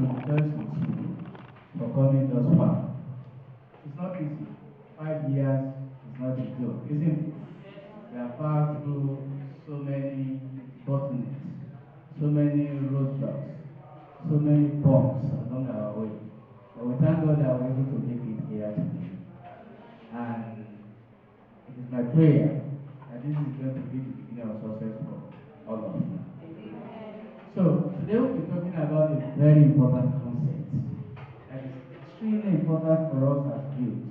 to rejoice with you for coming thus far. It's not easy. 5 years is not a joke, isn't it? We have passed through so many bottlenecks, so many roadblocks, so many bumps along our way. But we thank God that we're able to make it here today. And it is my prayer that this is going to be the beginning of success for all of you. So today we'll be talking about a very important concept that is extremely important for us as youth,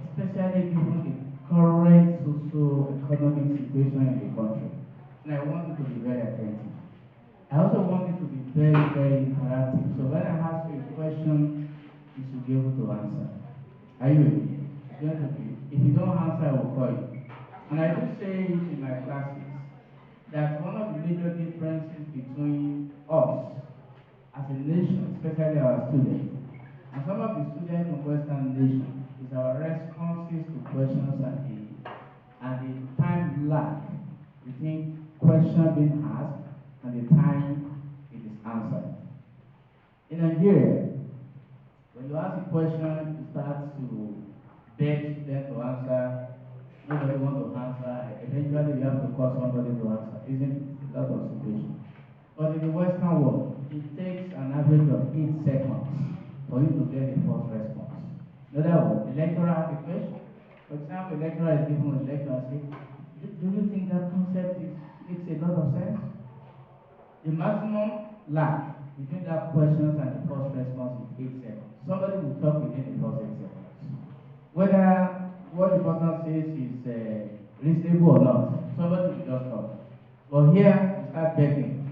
especially given the current socio-economic situation in the country. And I want you to be very attentive. I also want you to be very, very interactive. So when I ask you a question, you should be able to answer. Are you with me? It's going to be, if you don't answer, I will call you. And I do say in my classes that one of the major differences between us as a nation, especially our students, and some of the students in Western nations, is our responses to questions and the time lag between question being asked and the time it is answered. In Nigeria, when you ask a question, you start to beg them to answer. Nobody wants to answer. Eventually, you have to call somebody to answer. Isn't it? A lot of situations. But in the Western world, it takes an average of 8 seconds for you to get the first response. In other words, the lecturer has a question. For example, the lecturer is given a lecture and says, do you think that concept makes a lot of sense? The maximum lag between that questions and the first response is 8 seconds. Somebody will talk within the first 8 seconds. Whether what the person says is reasonable or not, somebody will just talk. But here, you start begging.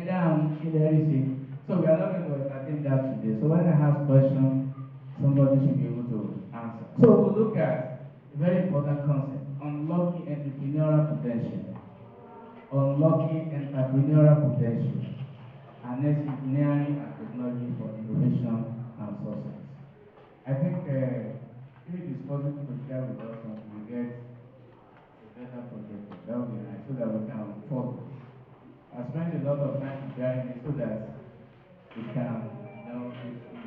Down, so we are not going to entertain that today. So when I ask questions, somebody should be able to answer. So we'll look at a very important concept, unlocking entrepreneurial potential. Unlocking entrepreneurial potential. And next, engineering and technology for innovation and success. I think if it is possible to share with us and we get a better project, that would be nice so that we can follow. I spent a lot of time preparing it so that we can,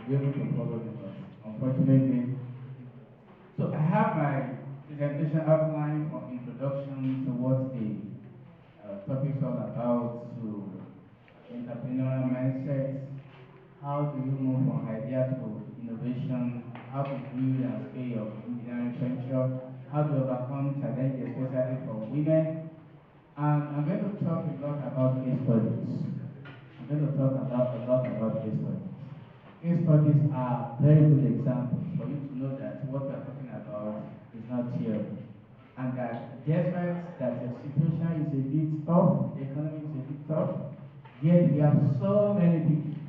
be able to follow the notes. Unfortunately, so I have my presentation outline from introduction to what the topic is all about, to entrepreneurial mindset, how do you move from idea to innovation, how to build and scale your engineering venture, how to overcome challenges, especially for women. And I'm going to talk a lot about case studies. I'm going to talk about a lot about case studies. Case studies are very good examples for you to know that what we are talking about is not theory. And that despite that your situation is a bit tough, the economy is a bit tough, yet we have so many people,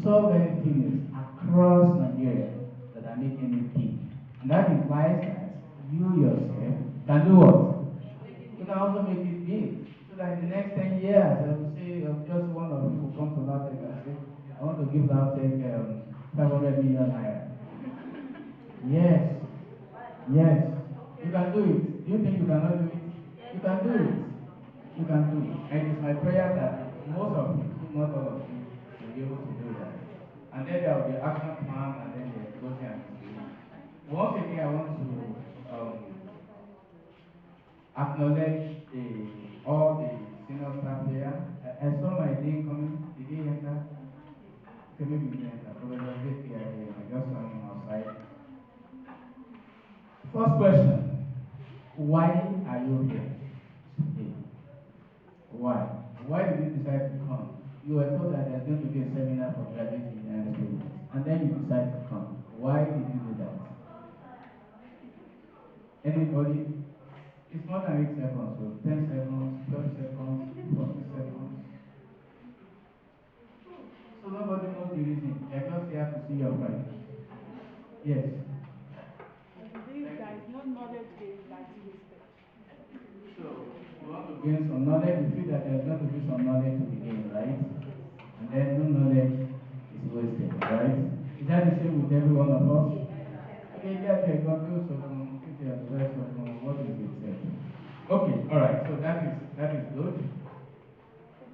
so many females across Nigeria that are making it big. And that implies that you yourself can do what? You can also make it big. So that in the next 10 years, I will say, just one of you will come to LATEC and say, I want to give LATEC 500 million naira. Yes. Yes. You can do it. Do you think you cannot do it? You can do it. You can do it. And it is my prayer that most of you, if not all of you, will be able to do that. And then there will be action plan and then the closing and distribution. Once again, I want to acknowledge all the senior staff here. I saw my day coming. Did he enter? Okay, maybe he didn't enter. Professor J.P. I just saw him outside. First question. Why are you here today? Why? Why did you decide to come? You were told that there's going to be a seminar for graduate engineering students, and then you decided to come. Why did you do that? Anybody? It's more than 8 seconds, so 10 seconds, 12 seconds, 40 seconds. So nobody knows the reason. They're just here to see your friend. Yes. I believe there is no knowledge gained that is wasted. So you want to gain some knowledge, you feel that there's going to be some knowledge to be gained, right? And then no knowledge is wasted, right? Is that the same with every one of us? Okay, yeah, okay, what is it? Okay, all right. So that is good.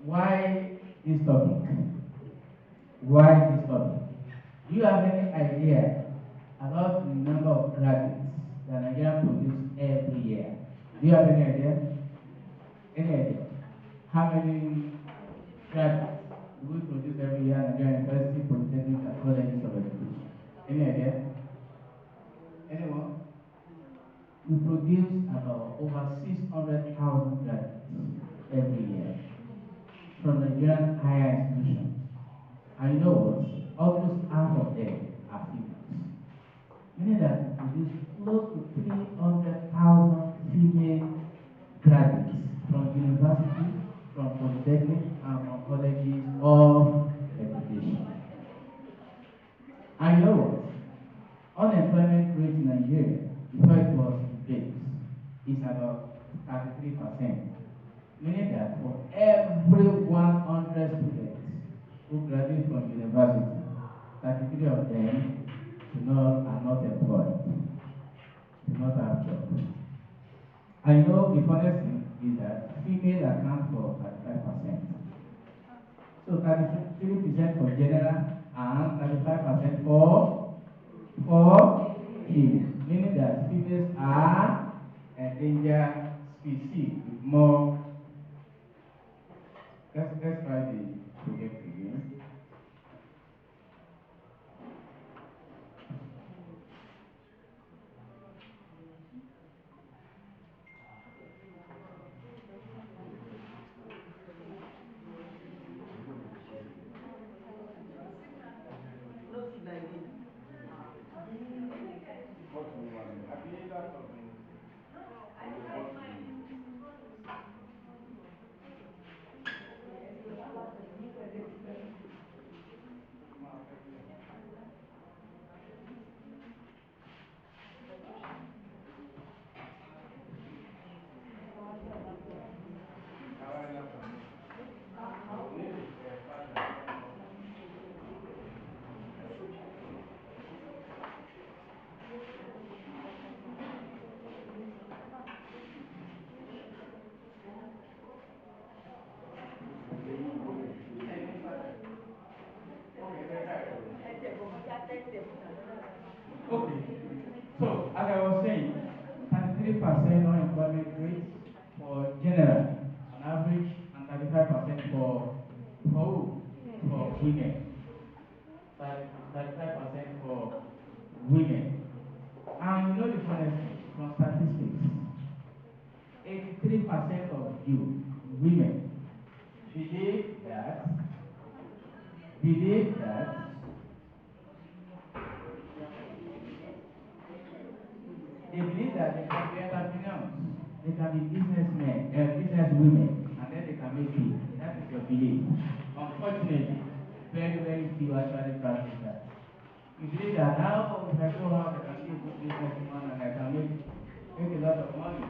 Why this topic? Why disturbing? Do you have any idea about the number of graduates that Nigeria produces every year? Do you have any idea? Any idea? How many graduates do we produce every year in Nigerian university, polytechnics, and colleges of education? Any idea? Anyone? We produce about over 600,000 graduates every year from Nigerian higher institutions. And you know what? Almost half of them are females. Meaning that we produce close to 300,000 female graduates from university, from polytechnic, and from colleges of education. And you know what? Unemployment rate in Nigeria, before it was debased, is about 33%. Meaning that for every 100 students who graduate from university, 33 of them are not employed, do not have job. I know the funniest thing is that female account for 35%. So 33% for general and 35% for female. Meaning that females are endangered species with more. Let's try the project again. Okay. So as I was saying, 33% unemployment rate for general on average, and 35% for who? For women. 35% for women. And you know the funniest thing from statistics, 83% of you women believe that believe that they believe that they can be entrepreneurs, they can be businessmen, business women, and then they can make it. That is your belief. Unfortunately, very, very few actually practice that. You believe that now if I go out, I can be a good businesswoman and I can make a lot of money.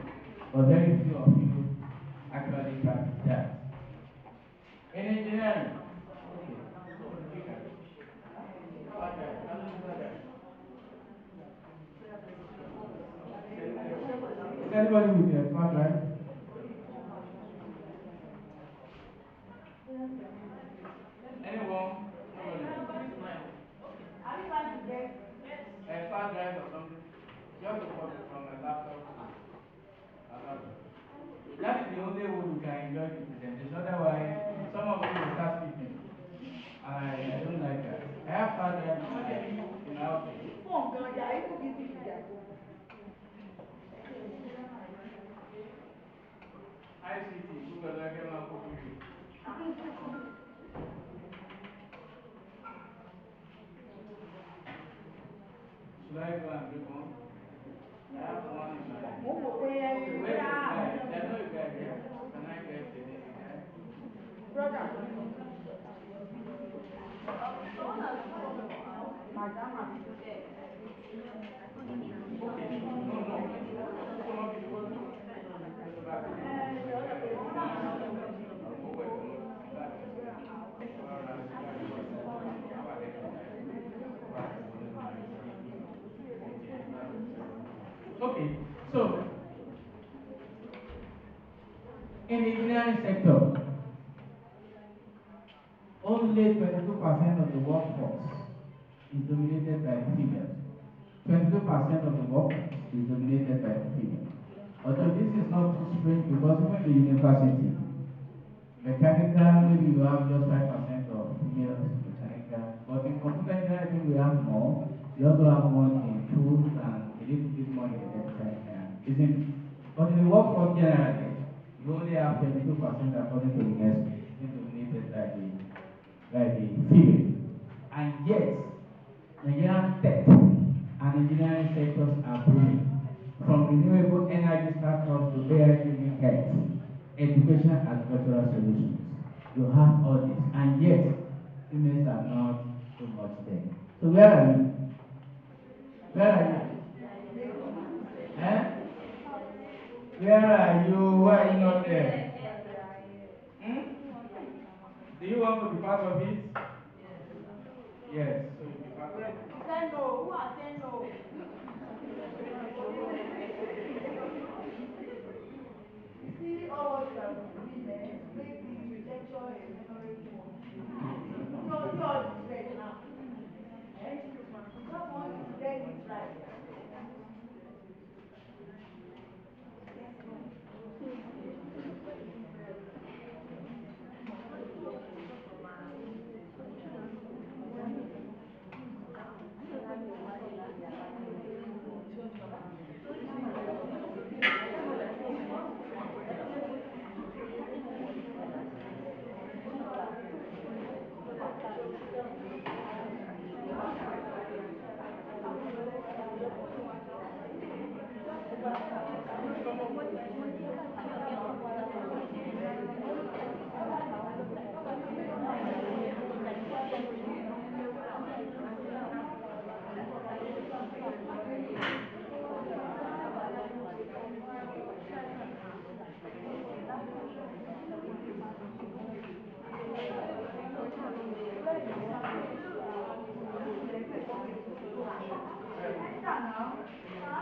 But very few of you actually practice that. In engineering, okay, so quicker. Flat drive, can you do flat drive? Is anybody with a flat drive? Anyone? Nobody. Are you trying to get a flat drive or something? Just to copy from my laptop to another. That is the only way we can enjoy the presentation. Otherwise, some of you will start speaking. And I don't like that. I have flat drive in my office. Oh God, they are even busy with their phone. ICT, Google, I get my cookie. Should I go and bring one? I have one in my. Okay, where's the guy? There's no guy here. Can I get a guy? Brother. Madam, okay, no, please. Come on, you go to. Okay, so in the engineering sector, only only 22% of the workforce is dominated by the females. 22% of the workforce is dominated by the females. Although this is not too strange because even the university, mechanical, maybe you have just 5% of female mechanical, but in computer engineering, I think we have more. We also have more in food and a little bit more in electrical engineering, isn't it? But in the workforce generally, you only have 22% according to UNESCO, being dominated by the female. And yet, Nigerian tech and engineering sectors are booming. From renewable energy startups to AI-driven health, education, agricultural solutions. You have all this, and yet females are not so much there. So where are you? Where are you? Eh? Where are you? Why are you not there? Hmm? Do you want to be part of it? Yes. So you be part of it. Say no. Who has said no?